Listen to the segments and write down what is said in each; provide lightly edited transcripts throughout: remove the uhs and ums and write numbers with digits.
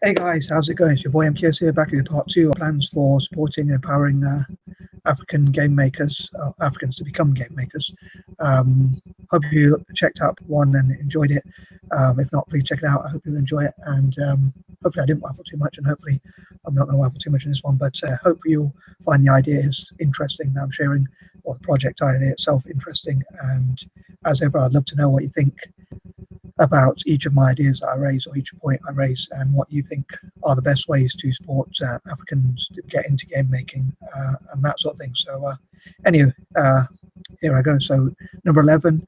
Hey guys, how's it going? It's your boy MKS here, back with part 2 of plans for supporting and empowering African game makers, Africans to become game makers. Hope you checked out one and enjoyed it. If not, please check it out. I hope you'll enjoy it. And hopefully I didn't waffle too much, and hopefully I'm not going to waffle too much in this one, but hope you'll find the ideas interesting that I'm sharing, or the project idea itself interesting. And as ever, I'd love to know what you think about each of my ideas that I raise, or each point I raise, and what you think are the best ways to support Africans to get into game making and that sort of thing. So anyway, here I go. So number 11,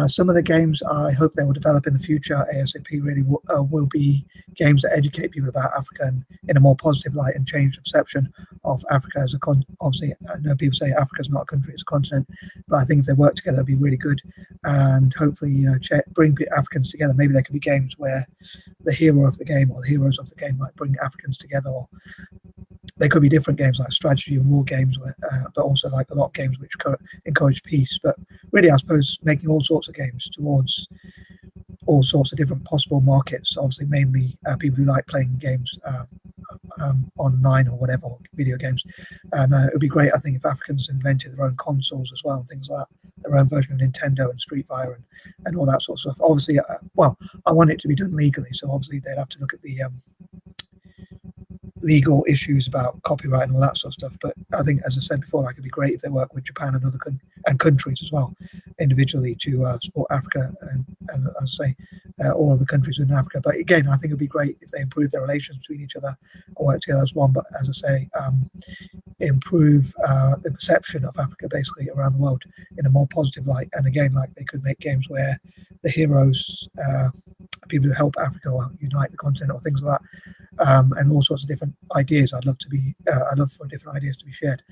some of the games I hope they will develop in the future ASAP really will be games that educate people about Africa in a more positive light and change the perception of Africa as a obviously I know people say Africa is not a country, it's a continent, but I think if they work together it'd be really good, and hopefully bring Africans together. Maybe there could be games where the hero of the game or the heroes of the game might bring Africans together, or they could be different games like strategy and war games, but also like a lot of games which encourage peace. But really, I suppose making all sorts of games towards all sorts of different possible markets. Obviously, mainly people who like playing games online or whatever, or video games. And it would be great, I think, if Africans invented their own consoles as well, and things like that, their own version of Nintendo and Street Fighter and all that sort of stuff. Obviously, well, I want it to be done legally, so obviously they'd have to look at the legal issues about copyright and all that sort of stuff. But I think, as I said before, it could be great if they work with Japan and other countries as well, individually, to support Africa and I say all of the countries within Africa. But again, I think it would be great if they improve their relations between each other and work together as one. But as I say, improve the perception of Africa basically around the world in a more positive light. And again, like they could make games where the heroes, people who help Africa or unite the continent or things like that. And all sorts of different ideas. I'd love for different ideas to be shared.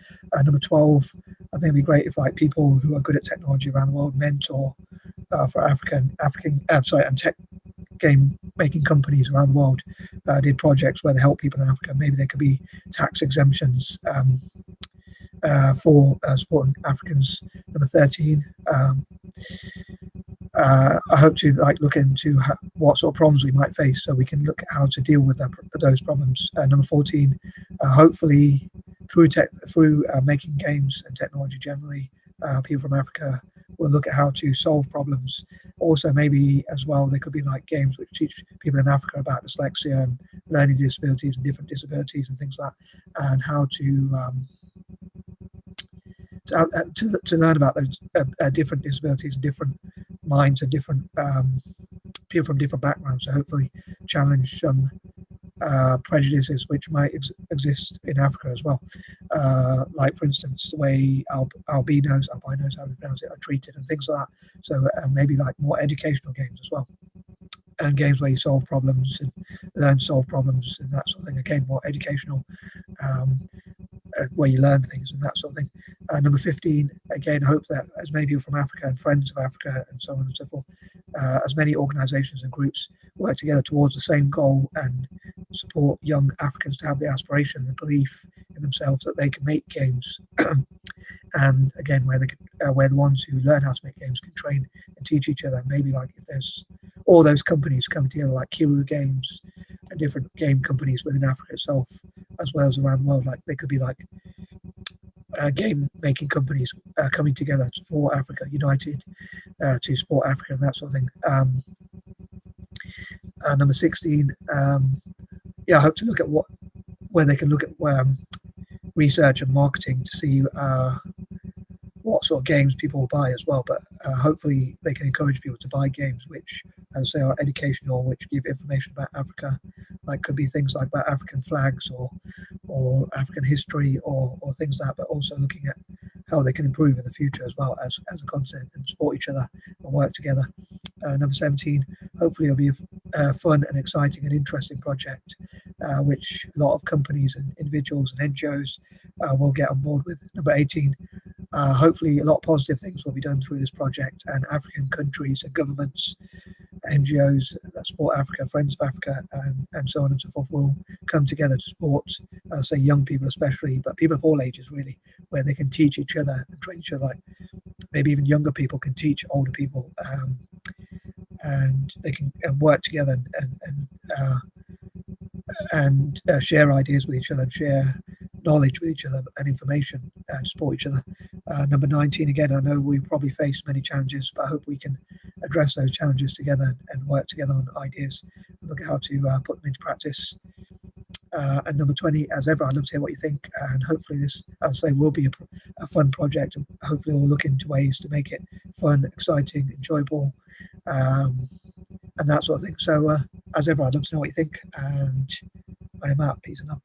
Number 12, I think it'd be great if like people who are good at technology around the world mentor for African and tech game making companies around the world. Did projects where they help people in Africa. Maybe there could be tax exemptions for supporting Africans. Number 13. I hope to look into what sort of problems we might face, so we can look at how to deal with those problems. Number 14, hopefully through making games and technology generally, people from Africa will look at how to solve problems. Also, maybe as well, there could be like games which teach people in Africa about dyslexia and learning disabilities and different disabilities and things like that, and how to learn about those different disabilities and different minds and different people from different backgrounds. So hopefully challenge some prejudices which might exist in Africa as well. Like for instance, the way albinos, how we pronounce it, are treated and things like that. So maybe like more educational games as well. And games where you solve problems and learn to solve problems and that sort of thing. Again, more educational, where you learn things and that sort of thing. Number 15, again, hope that as many people from Africa and friends of Africa and so on and so forth, as many organizations and groups work together towards the same goal and support young Africans to have the aspiration and the belief in themselves that they can make games. And again, where the ones who learn how to make games can train and teach each other. Maybe like if there's all those companies coming together, like Kiroo Games and different game companies within Africa itself, as well as around the world, like they could be like game making companies coming together for Africa, united to support Africa and that sort of thing. Number 16, I hope to look at where they can look at research and marketing to see what sort of games people will buy as well. But hopefully they can encourage people to buy games which, as I say, are educational, which give information about Africa. Like could be things like about African flags or African history or things like that, but also looking at how they can improve in the future as well as a continent and support each other and work together. Number 17, hopefully it'll be a fun and exciting and interesting project, which a lot of companies and individuals and NGOs will get on board with. Number 18, hopefully a lot of positive things will be done through this project, and African countries and governments, NGOs that support Africa, Friends of Africa, and so on and so forth will come together to support, say, young people especially, but people of all ages really, where they can teach each other and train each other. Like maybe even younger people can teach older people, and they can work together and and share ideas with each other and share knowledge with each other and information to support each other. Number 19, again, I know we probably face many challenges, but I hope we can address those challenges together and work together on ideas, look at how to put them into practice. And number 20, as ever, I'd love to hear what you think, and hopefully this, I'll say, will be a fun project, and hopefully we'll look into ways to make it fun, exciting, enjoyable, and that sort of thing. So as ever, I'd love to know what you think, and I am out. Peace and love.